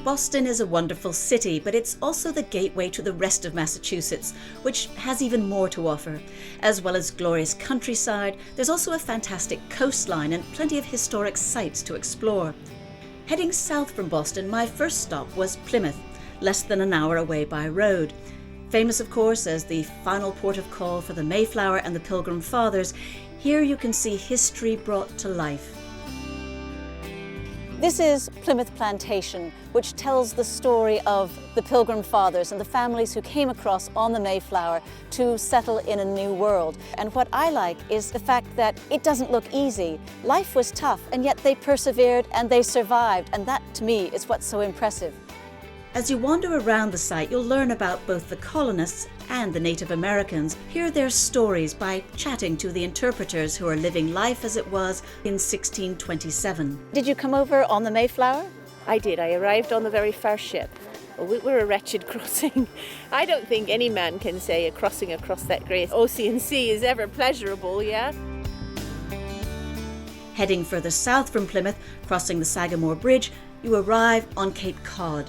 Boston is a wonderful city, but it's also the gateway to the rest of Massachusetts, which has even more to offer. As well as glorious countryside, there's also a fantastic coastline and plenty of historic sites to explore. Heading south from Boston, my first stop was Plymouth, less than an hour away by road. Famous, of course, as the final port of call for the Mayflower and the Pilgrim Fathers, here you can see history brought to life. This is Plymouth Plantation, which tells the story of the Pilgrim Fathers and the families who came across on the Mayflower to settle in a new world. And what I like is the fact that it doesn't look easy. Life was tough, and yet they persevered and they survived, and that, to me, is what's so impressive. As you wander around the site, you'll learn about both the colonists and the Native Americans. Hear their stories by chatting to the interpreters who are living life as it was in 1627. Did you come over on the Mayflower? I did. I arrived on the very first ship. We were a wretched crossing. I don't think any man can say a crossing across that great ocean sea is ever pleasurable, yeah? Heading further south from Plymouth, crossing the Sagamore Bridge, you arrive on Cape Cod.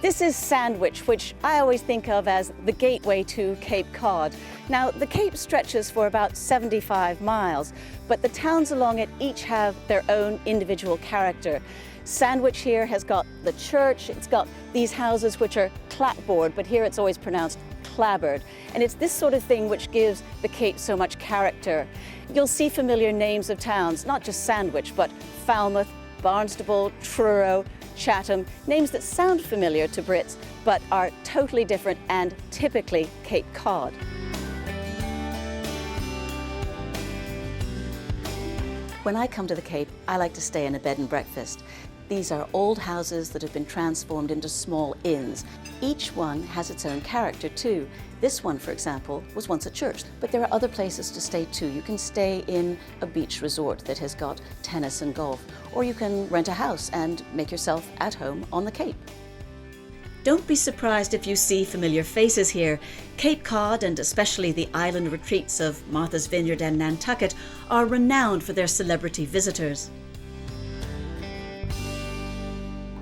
This is Sandwich, which I always think of as the gateway to Cape Cod. Now, the Cape stretches for about 75 miles, but the towns along it each have their own individual character. Sandwich here has got the church, it's got these houses which are clapboard, but here it's always pronounced clabbered. And it's this sort of thing which gives the Cape so much character. You'll see familiar names of towns, not just Sandwich, but Falmouth, Barnstable, Truro, Chatham, names that sound familiar to Brits, but are totally different and typically Cape Cod. When I come to the Cape, I like to stay in a bed and breakfast. These are old houses that have been transformed into small inns. Each one has its own character too. This one, for example, was once a church, but there are other places to stay too. You can stay in a beach resort that has got tennis and golf, or you can rent a house and make yourself at home on the Cape. Don't be surprised if you see familiar faces here. Cape Cod, and especially the island retreats of Martha's Vineyard and Nantucket, are renowned for their celebrity visitors.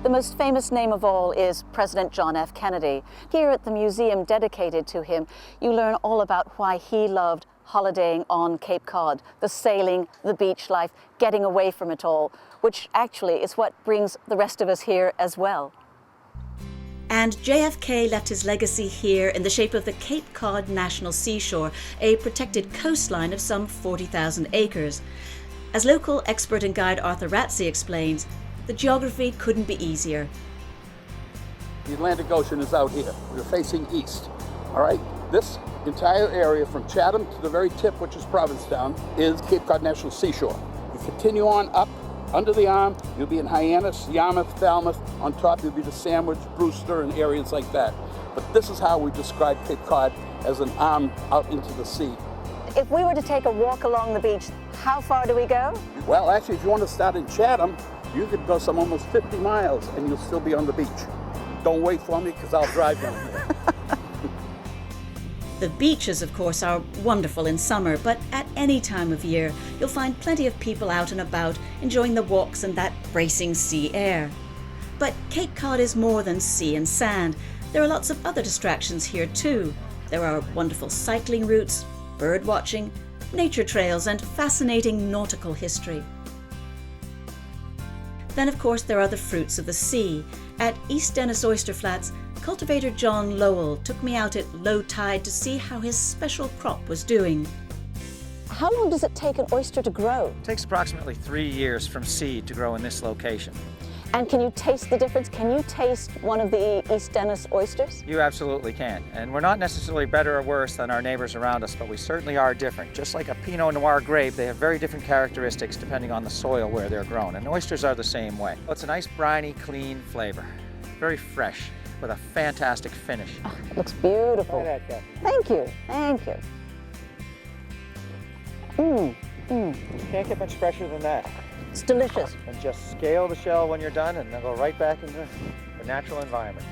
The most famous name of all is President John F. Kennedy. Here at the museum dedicated to him, you learn all about why he loved holidaying on Cape Cod, the sailing, the beach life, getting away from it all, which actually is what brings the rest of us here as well. And JFK left his legacy here in the shape of the Cape Cod National Seashore, a protected coastline of some 40,000 acres. As local expert and guide Arthur Ratsey explains, the geography couldn't be easier. The Atlantic Ocean is out here. We're facing east. All right? This entire area from Chatham to the very tip, which is Provincetown, is Cape Cod National Seashore. You continue on up under the arm, you'll be in Hyannis, Yarmouth, Falmouth. On top, you'll be to Sandwich, Brewster, and areas like that. But this is how we describe Cape Cod, as an arm out into the sea. If we were to take a walk along the beach, how far do we go? Well, actually, if you want to start in Chatham, you could go some almost 50 miles and you'll still be on the beach. Don't wait for me because I'll drive down here. The beaches, of course, are wonderful in summer, but at any time of year, you'll find plenty of people out and about enjoying the walks and that bracing sea air. But Cape Cod is more than sea and sand. There are lots of other distractions here too. There are wonderful cycling routes, bird watching, nature trails, and fascinating nautical history. Then, of course, there are the fruits of the sea. At East Dennis Oyster Flats, cultivator John Lowell took me out at low tide to see how his special crop was doing. How long does it take an oyster to grow? It takes approximately 3 years from seed to grow in this location. And can you taste the difference? Can you taste one of the East Dennis oysters? You absolutely can. And we're not necessarily better or worse than our neighbors around us, but we certainly are different. Just like a Pinot Noir grape, they have very different characteristics depending on the soil where they're grown. And oysters are the same way. It's a nice briny, clean flavor. Very fresh, with a fantastic finish. Oh, it looks beautiful. Try that, Kathy. Thank you, thank you. You can't get much fresher than that. It's delicious. And just scale the shell when you're done and they'll go right back into the natural environment.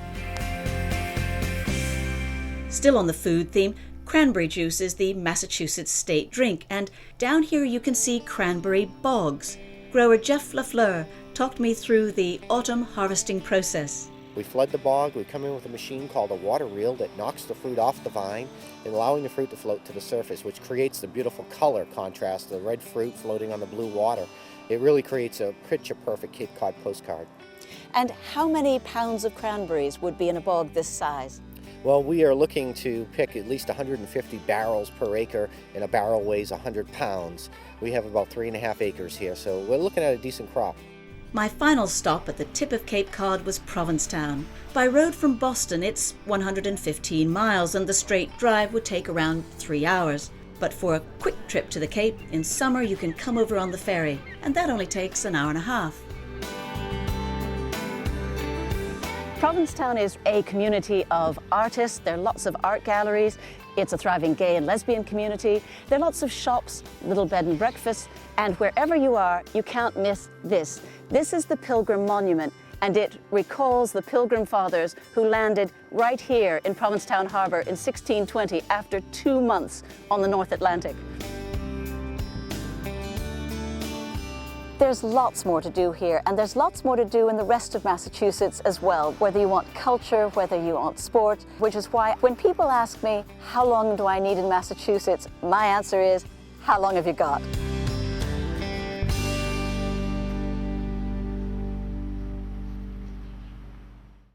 Still on the food theme, cranberry juice is the Massachusetts state drink, and down here you can see cranberry bogs. Grower Jeff Lafleur talked me through the autumn harvesting process. We flood the bog, we come in with a machine called a water reel that knocks the fruit off the vine and allowing the fruit to float to the surface, which creates the beautiful color contrast, the red fruit floating on the blue water. It really creates a picture-perfect Cape Cod postcard. And how many pounds of cranberries would be in a bog this size? Well, we are looking to pick at least 150 barrels per acre, and a barrel weighs 100 pounds. We have about 3.5 acres here, so we're looking at a decent crop. My final stop at the tip of Cape Cod was Provincetown. By road from Boston, it's 115 miles, and the straight drive would take around 3 hours. But for a quick trip to the Cape, in summer you can come over on the ferry, and that only takes an hour and a half. Provincetown is a community of artists. There are lots of art galleries. It's a thriving gay and lesbian community. There are lots of shops, little bed and breakfasts, and wherever you are, you can't miss this. This is the Pilgrim Monument, and it recalls the Pilgrim Fathers who landed right here in Provincetown Harbour in 1620 after 2 months on the North Atlantic. There's lots more to do here, and there's lots more to do in the rest of Massachusetts as well, whether you want culture, whether you want sport, which is why when people ask me, how long do I need in Massachusetts, my answer is, how long have you got?